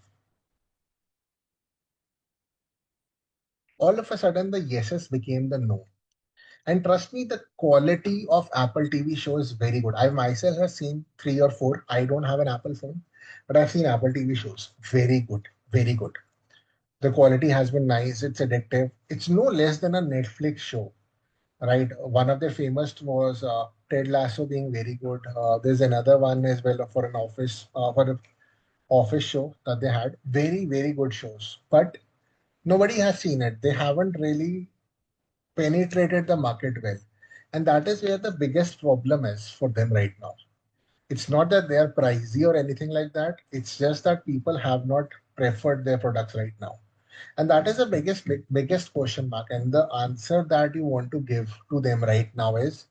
All of a sudden, the yeses became the no. And trust me, the quality of Apple TV show is very good. I myself have seen three or four. I don't have an Apple phone, but I've seen Apple TV shows. Very good. Very good. The quality has been nice. It's addictive. It's no less than a Netflix show, right? One of their famous was Ted Lasso being very good. There's another one as well for an office show that they had. Very, very good shows. But nobody has seen it. They haven't really penetrated the market well. And that is where the biggest problem is for them right now. It's not that they are pricey or anything like that. It's just that people have not preferred their products right now. And that is the biggest question mark. And the answer that you want to give to them right now is,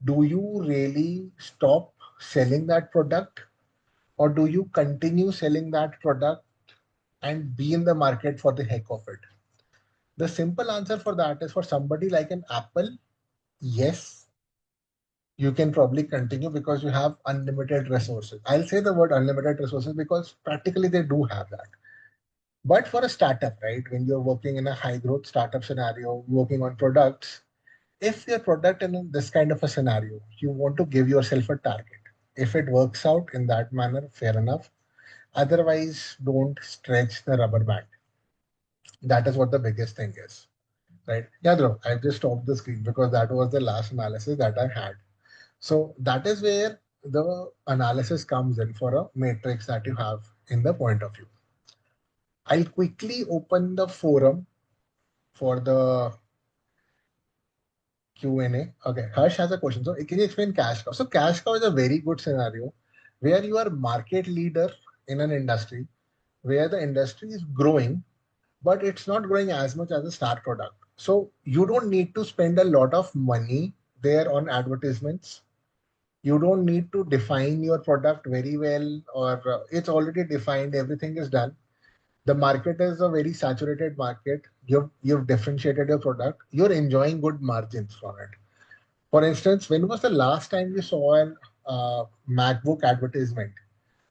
do you really stop selling that product or do you continue selling that product and be in the market for the heck of it? The simple answer for that is for somebody like an Apple, yes, you can probably continue because you have unlimited resources. I'll say the word unlimited resources because practically they do have that. But for a startup, right, when you're working in a high growth startup scenario, working on products, if your product in this kind of a scenario, you want to give yourself a target. If it works out in that manner, fair enough. Otherwise, don't stretch the rubber band. That is what the biggest thing is, right? Yeah, Dhruv, I've just stopped the screen because that was the last analysis that I had. So that is where the analysis comes in for a matrix that you have in the point of view. I'll quickly open the forum for the Q&A. Okay, Harsh has a question. So can you explain cash cow? So cash cow is a very good scenario where you are market leader in an industry where the industry is growing, but it's not growing as much as a star product. So you don't need to spend a lot of money there on advertisements. You don't need to define your product very well, or it's already defined, everything is done. The market is a very saturated market. You've differentiated your product, you're enjoying good margins from it. For instance, when was the last time you saw an MacBook advertisement?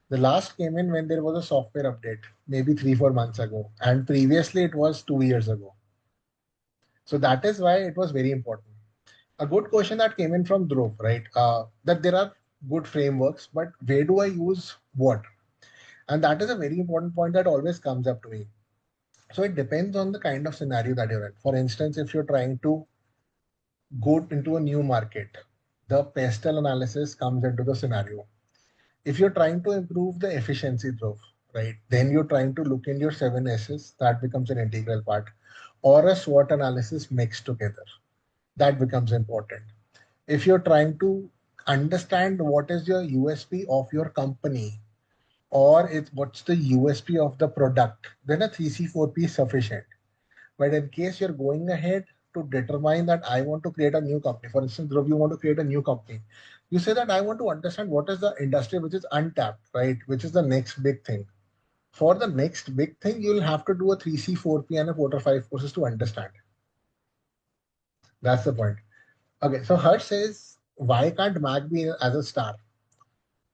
The last came in when there was a software update, maybe 3 4 months ago, and previously it was 2 years ago. So that is why it was very important. A good question that came in from Dhruv, right? That there are good frameworks, but where do I use what? And that is a very important point that always comes up to me. So it depends on the kind of scenario that you're in. For instance, if you're trying to go into a new market, the pestle analysis comes into the scenario. If you're trying to improve the efficiency, Dhruv, right? Then you're trying to look in your seven S's, that becomes an integral part, or a SWOT analysis mixed together. That becomes important. If you're trying to understand what is your USP of your company, or it's what's the USP of the product, then a 3C4P is sufficient. But in case you're going ahead to determine that I want to create a new company, for instance, Dhruv, you want to create a new company, you say that I want to understand what is the industry which is untapped, right? Which is the next big thing. For the next big thing, you'll have to do a 3C, 4P, and a 4 or 5 courses to understand. That's the point. Okay, so Harsh says, why can't Mac be as a star?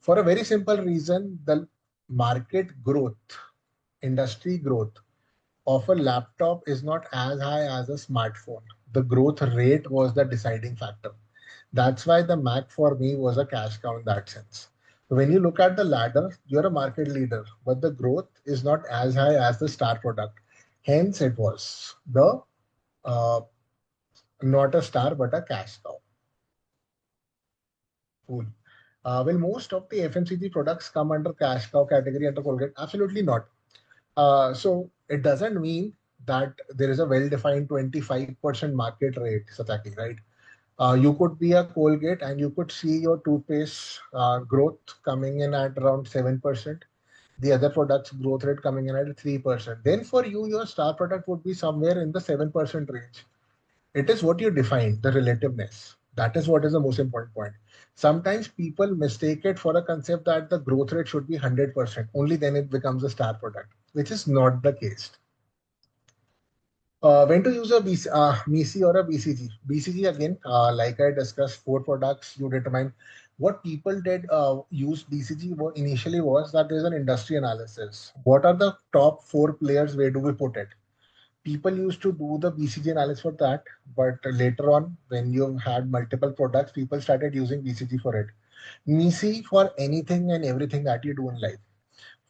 For a very simple reason, the market growth, industry growth of a laptop is not as high as a smartphone. The growth rate was the deciding factor. That's why the Mac for me was a cash cow in that sense. When you look at the ladder, you're a market leader, but the growth is not as high as the star product. Hence, it was the uh, not a star but a cash cow. Cool. Will most of the FMCG products come under cash cow category under Colgate? Absolutely not. So it doesn't mean that there is a well-defined 25% market rate, Sataki, right? You could be a Colgate and you could see your toothpaste growth coming in at around 7%. The other products growth rate coming in at 3%. Then for you, your star product would be somewhere in the 7% range. It is what you define, the relativeness. That is what is the most important point. Sometimes people mistake it for a concept that the growth rate should be 100%. Only then it becomes a star product, which is not the case. When to use a MEC or a BCG? BCG again, like I discussed, four products you determine. What people did use BCG initially was that there's an industry analysis. What are the top four players? Where do we put it? People used to do the BCG analysis for that, but later on, when you had multiple products, people started using BCG for it. MEC for anything and everything that you do in life.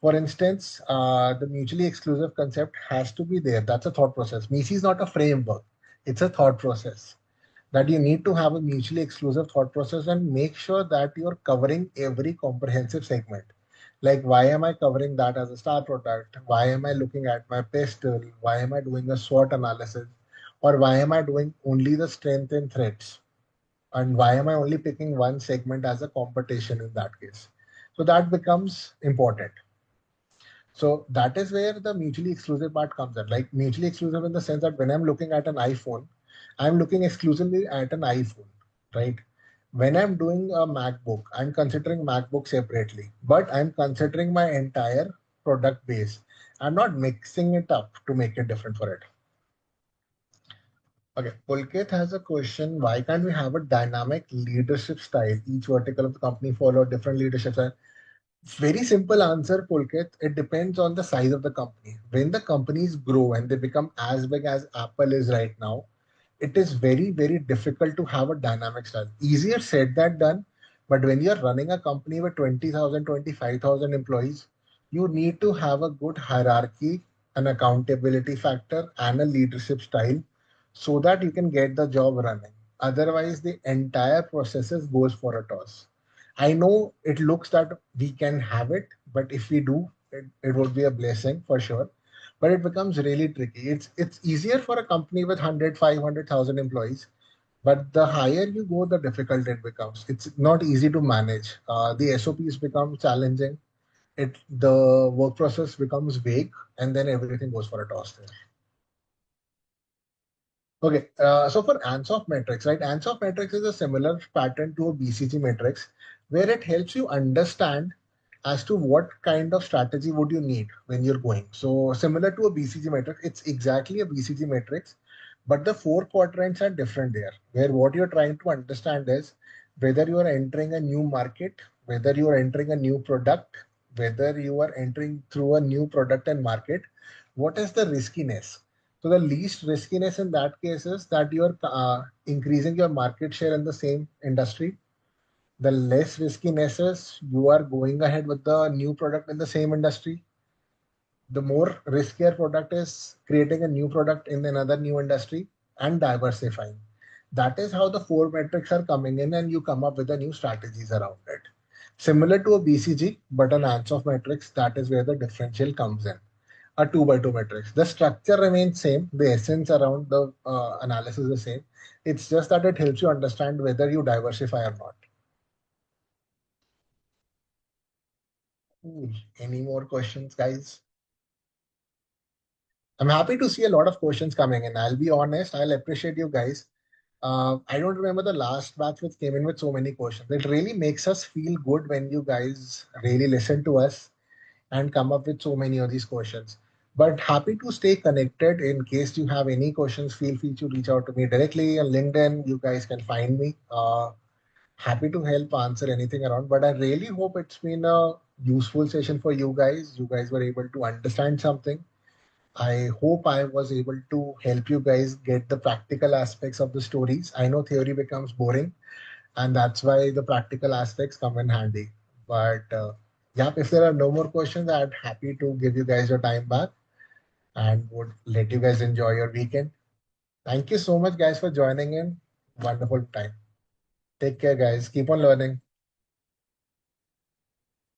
For instance, the mutually exclusive concept has to be there. That's a thought process. MEC is not a framework, it's a thought process that you need to have a mutually exclusive thought process and make sure that you're covering every comprehensive segment. Like, why am I covering that as a star product? Why am I looking at my pistol? Why am I doing a SWOT analysis? Or why am I doing only the strength and threats? And why am I only picking one segment as a competition in that case? So that becomes important. So that is where the mutually exclusive part comes in. Like mutually exclusive in the sense that when I'm looking at an iPhone, I'm looking exclusively at an iPhone, right? When I'm doing a MacBook, I'm considering MacBook separately, but I'm considering my entire product base. I'm not mixing it up to make it different for it. Okay, Pulkit has a question. Why can't we have a dynamic leadership style? Each vertical of the company follow different leadership style. Very simple answer, Pulkit. It depends on the size of the company. When the companies grow and they become as big as Apple is right now, it is very, very difficult to have a dynamic style. Easier said than done. But when you're running a company with 20,000, 25,000 employees, you need to have a good hierarchy, an accountability factor, and a leadership style so that you can get the job running. Otherwise, the entire processes goes for a toss. I know it looks that we can have it, but if we do, it would be a blessing for sure. But it becomes really tricky. It's easier for a company with 100, 500,000 employees, but the higher you go, the difficult it becomes. It's not easy to manage. The SOPs become challenging. The work process becomes vague, and then everything goes for a toss there. Okay, so for Ansoff matrix, right? Ansoff matrix is a similar pattern to a BCG matrix where it helps you understand as to what kind of strategy would you need when you're going. So similar to a BCG matrix, it's exactly a BCG matrix, but the four quadrants are different there, where what you're trying to understand is whether you are entering a new market, whether you are entering a new product, whether you are entering through a new product and market, what is the riskiness? So the least riskiness in that case is that you're increasing your market share in the same industry. The less riskiness is you are going ahead with the new product in the same industry. The more riskier product is creating a new product in another new industry and diversifying. That is how the four metrics are coming in, and you come up with the new strategies around it. Similar to a BCG, but an Ansoff matrix, that is where the differential comes in. A 2 by 2 matrix. The structure remains same. The essence around the analysis is the same. It's just that it helps you understand whether you diversify or not. Ooh, any more questions, guys? I'm happy to see a lot of questions coming in. I'll be honest, I'll appreciate you guys. I don't remember the last batch which came in with so many questions. It really makes us feel good when you guys really listen to us and come up with so many of these questions. But happy to stay connected. In case you have any questions, feel free to reach out to me directly on LinkedIn. You guys can find me. Happy to help answer anything around. But I really hope it's been a useful session for you guys. You guys were able to understand something. I hope I was able to help you guys get the practical aspects of the stories. I know theory becomes boring, and that's why the practical aspects come in handy. But yeah, if there are no more questions, I'd happy to give you guys your time back and would let you guys enjoy your weekend. Thank you so much, guys, for joining in. Wonderful time. Take care, guys. Keep on learning.